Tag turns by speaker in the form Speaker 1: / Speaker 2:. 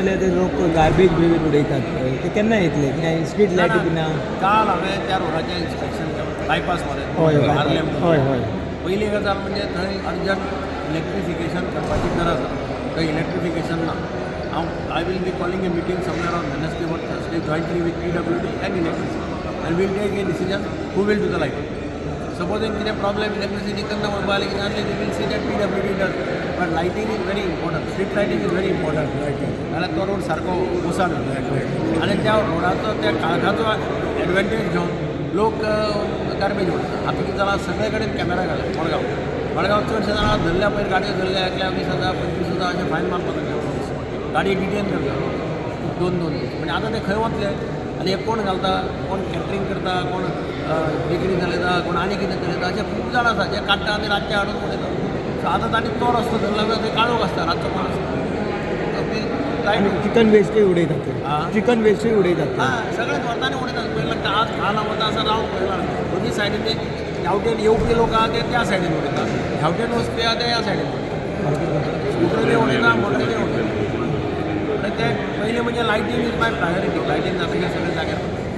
Speaker 1: जाल्यार ते लोक गार्बेज बिर्बेज उडयतात पळय ते केन्ना येतले काय स्ट्रीट लायटी बी ना
Speaker 2: काल हांवें त्या रोडाचें इन्स्पेक्शन केलें बायपास मध्ये
Speaker 1: हय
Speaker 2: हार्लेम
Speaker 1: हय हय
Speaker 2: पयली गजाल म्हणजे थंय अर्जंट इलेक्ट्रिफिकेशन करपाची गरज आसा थंय इलेक्ट्रिफिकेशन ना I will be calling a meeting somewhere on Wednesday और Thursday jointly with PWD and electricity and will take a decision who will do the lighting supposing कितें प्रॉब्लेम इलेक्ट्रिसिटी करना mobile कितें आसलें we will see that PWD does but lighting is very important street lighting is very important नाल्यार तो road सारको ओसाड आनी त्या रोडाचो त्या काळखाचो एडवांटेज घेवन लोक गार्बेज उडयतात आतां कितें जालां सगळे कडेन कॅमेरा घाला मडगांव चडशे जाणां धरल्या पयर गाडयो धरल्या एकल्या 20,000 25,000 अशें फायन मारपाक लागले गाडी डिटेन करता दोन दीस म्हणजे आतां ते खंय वतले आनी हे कोण घालता कोण कॅटरिंग करता कोण बेकरी चलयता कोण आनी कितें चलयता अशें खूब जाण आसा जे काडटा आनी रातचे हाडून उडयता सो आतां तांणी तो रस्तो धरला थंय काळोख आसता रातचो कोण आसता
Speaker 1: चिकन वेस्टूय उडयतात चिकन वेस्टूय उडयतात
Speaker 2: हां सगळेच वतांनी उडयतात पयलीं आज खाला वता असं रावंक पळयला दोनी सायडीन ह्यावटेन येवपी लोक आहा ते त्या सायडीन उडयतात ह्यावटेन वचपी आहा ते ह्या सायडीन उडयतात स्कुटरी उडयता मोटरी उडयता ते पयलीं म्हणजे lighting is my priority lighting जातकीर सगळे जाग्यार